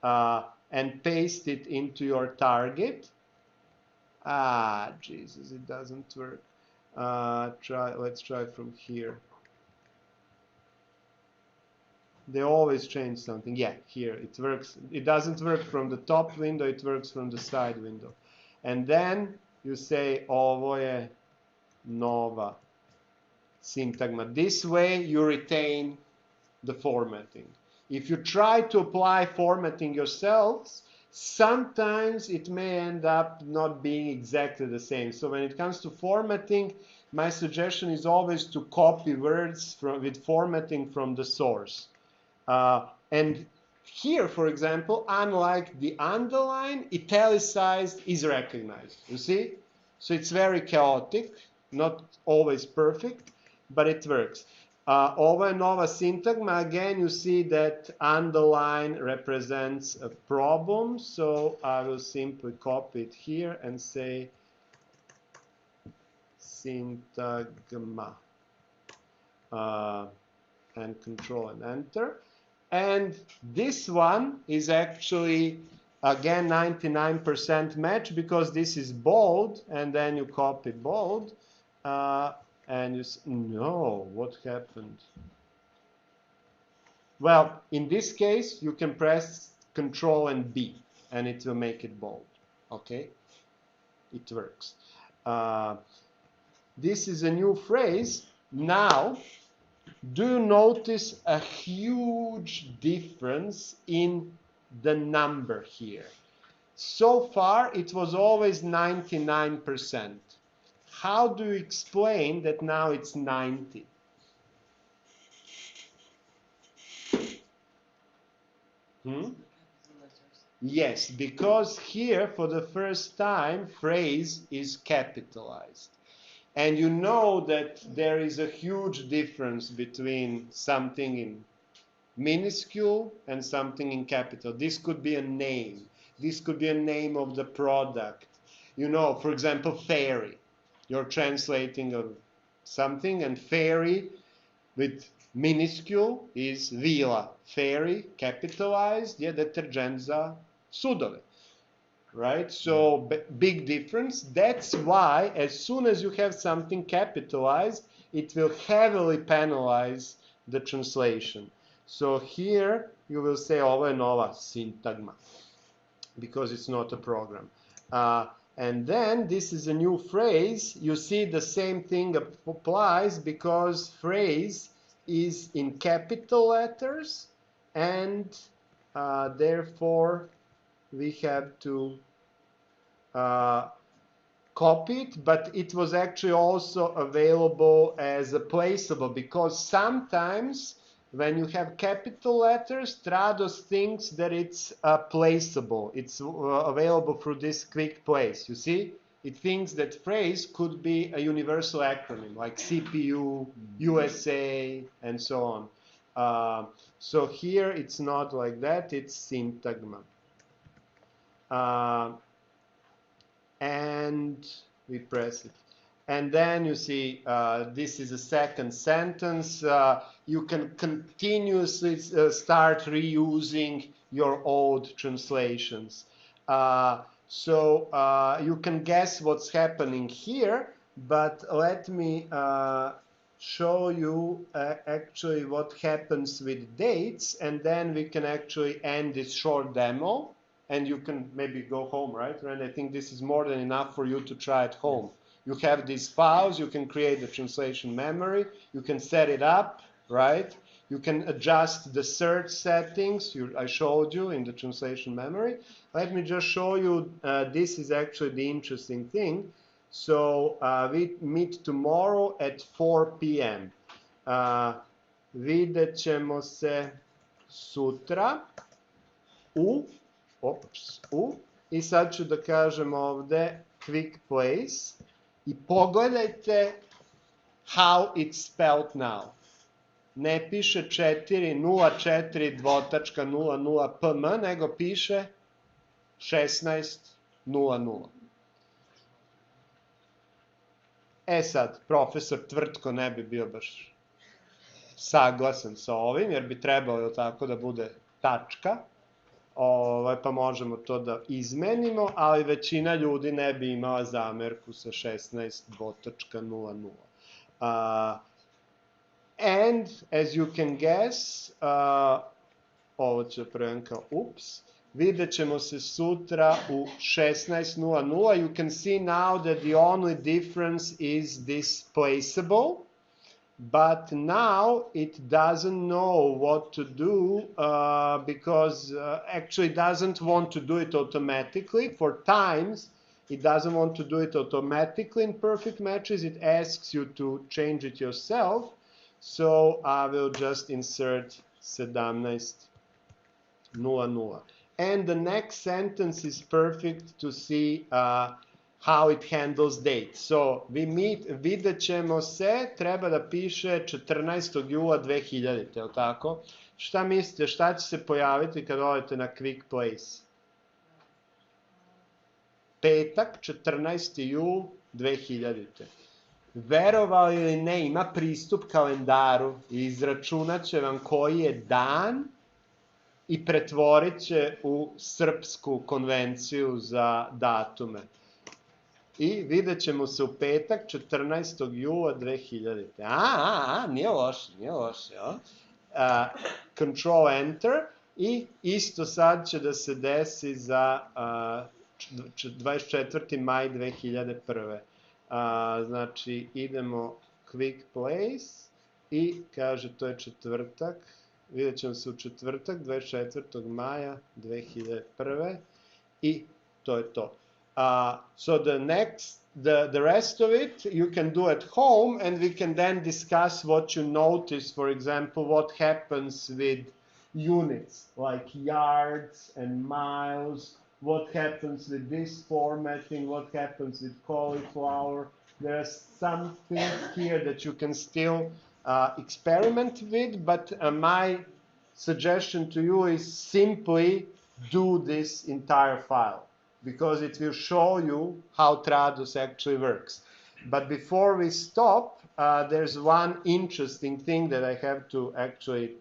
and paste it into your target. Ah, Jesus, it doesn't work. Let's try from here. They always change something. Yeah, here it works. It doesn't work from the top window, it works from the side window. And then you say ovo je nova syntagma. This way you retain the formatting. If you try to apply formatting yourselves, sometimes it may end up not being exactly the same. So when it comes to formatting, my suggestion is always to copy words with formatting from the source. And here, for example, unlike the underline, italicized is recognized. You see? So it's very chaotic, not always perfect, but it works. Ova and nova syntagma, again, you see that underline represents a problem. So I will simply copy it here and say syntagma and control and enter. And this one is actually, again, 99% match because this is bold, and then you copy bold, and you no, what happened? Well, in this case, you can press Control and B, and it will make it bold, okay? It works. This is a new phrase. Now, do you notice a huge difference in the number here? So far, it was always 99%. How do you explain that now it's 90? Yes, because here, for the first time, phrase is capitalized. And you know that there is a huge difference between something in minuscule and something in capital. This could be a name. This could be a name of the product. You know, for example, fairy. You're translating something, and fairy with minuscule is vila. Fairy, capitalized, je detergent za sudove. Right? So big difference. That's why as soon as you have something capitalized, it will heavily penalize the translation. So here you will say ova nova syntagma because it's not a program. And then this is a new phrase. You see the same thing applies because phrase is in capital letters, and therefore we have to copy it, but it was actually also available as a placeable because sometimes when you have capital letters, Trados thinks that it's placeable. It's available through this quick place. You see? It thinks that phrase could be a universal acronym like CPU, USA, and so on. So here it's not like that. It's syntagma. And we press it. And then you see this is a second sentence. You can continuously start reusing your old translations. So you can guess what's happening here, but let me show you actually what happens with dates, and then we can actually end this short demo, and you can maybe go home, right? And I think this is more than enough for you to try at home. You have these files, you can create the translation memory, you can set it up, right? You can adjust the search settings I showed you in the translation memory. Let me just show you, this is actually the interesting thing. So we meet tomorrow at 4 p.m. Vidjet ćemo se sutra i sad ću da kažem ovde quick place i pogledajte how it's spelled now. Ne piše 404 pm, nego piše 16:00. Sad, profesor Tvrtko ne bi bio baš saglasan sa ovim, jer bi trebalo tako da bude tačka, pa možemo to da izmenimo, ali većina ljudi ne bi imala zamerku sa 16:00. And, as you can guess, ovo ću prevedem kao vidjet ćemo se sutra u 16:00. You can see now that the only difference is this placeable, but now it doesn't know what to do because actually doesn't want to do it automatically. For times, it doesn't want to do it automatically in perfect matches. It asks you to change it yourself. So I will just insert 17:00. And the next sentence is perfect to see how it handles date. So vidjet ćemo se, treba da piše 14. jula 2000, je li tako? Šta mislite, šta će se pojaviti kad odete na quick place? Petak, 14. jul 2000. Verovali ili ne, ima pristup kalendaru i izračunat će vam koji je dan i pretvorit će u srpsku konvenciju za datume. I vidjet ćemo se u petak, 14. jula 2000. Nije loše, nije loše. Control Enter i isto sad će da se desi za 24. maj 2001. Znači, idemo quick place i kaže to je četvrtak. Vidjet ćemo se u četvrtak, 24. maja 2001. I to je to. So the rest of it you can do at home, and we can then discuss what you notice. For example, what happens with units like yards and miles. What happens with this formatting? What happens with cauliflower? There are some things here that you can still experiment with, but my suggestion to you is simply do this entire file, because it will show you how Trados actually works. But before we stop, there's one interesting thing that I have to actually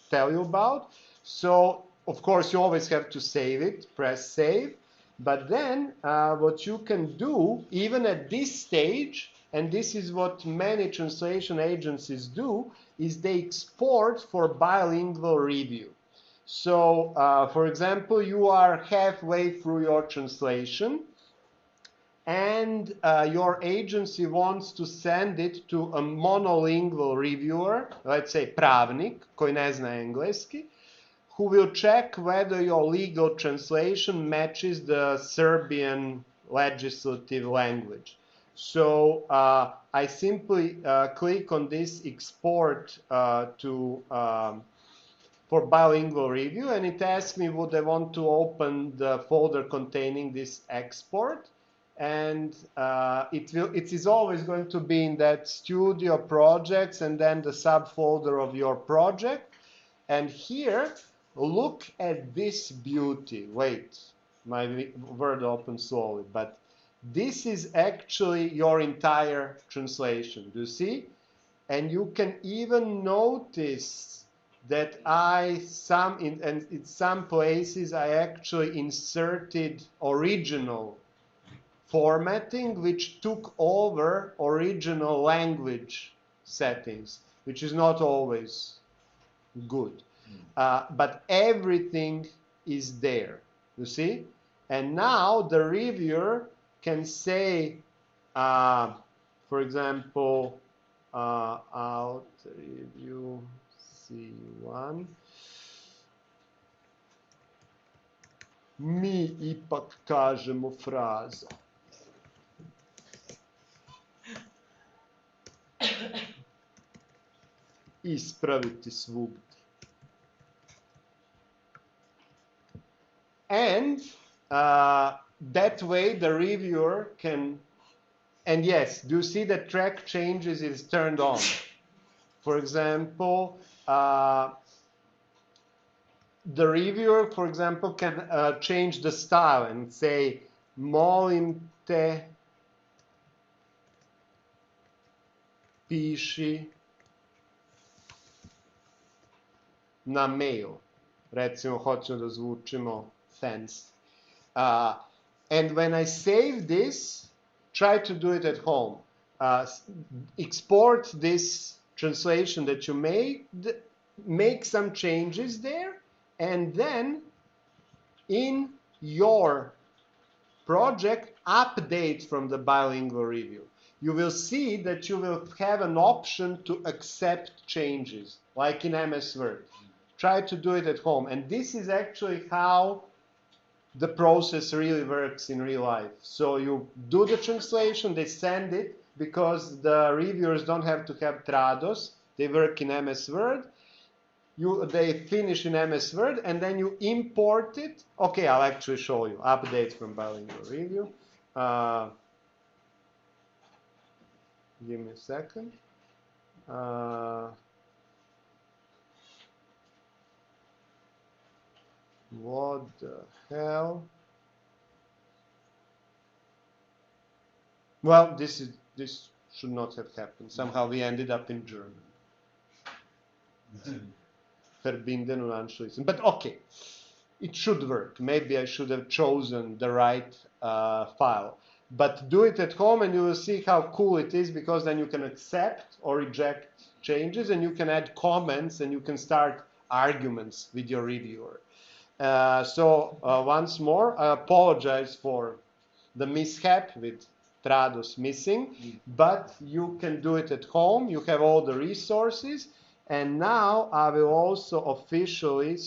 tell you about. So, of course, you always have to save it, press save. But then what you can do, even at this stage, and this is what many translation agencies do, is they export for bilingual review. So, for example, you are halfway through your translation, and your agency wants to send it to a monolingual reviewer, let's say pravnik, koji ne zna engleski, who will check whether your legal translation matches the Serbian legislative language. So I simply click on this export for bilingual review, and it asks me would I want to open the folder containing this export, and it is always going to be in that studio projects and then the subfolder of your project. And here, look at this beauty. Wait, my Word opens slowly, but This is actually your entire translation. Do you see? And you can even notice that in some places I actually inserted original formatting which took over original language settings, which is not always good. But everything is there, you see? And now the reviewer can say, for example, out review C1. Mi ipak kažemo fraza. Ispraviti svugdje. And that way the reviewer can, and yes, do you see that track changes is turned on? For example, the reviewer, for example, can change the style and say, molim te, piši na mail. Recimo, hoćemo da zvučimo fancy. And when I save this, try to do it at home. Export this translation that you made, make some changes there, and then in your project, update from the bilingual review. You will see that you will have an option to accept changes, like in MS Word. Try to do it at home. And this is actually how the process really works in real life. So you do the translation, they send it, because the reviewers don't have to have Trados, they work in MS Word. They finish in MS Word, and then you import it. Okay, I'll actually show you. Updates from bilingual review. Give me a second. What the hell? Well, this should not have happened. Somehow we ended up in German. Verbinden und anschließen. But okay, it should work. Maybe I should have chosen the right file. But do it at home and you will see how cool it is, because then you can accept or reject changes, and you can add comments, and you can start arguments with your reviewer. So once more, I apologize for the mishap with Trados missing, but you can do it at home. You have all the resources. And now I will also officially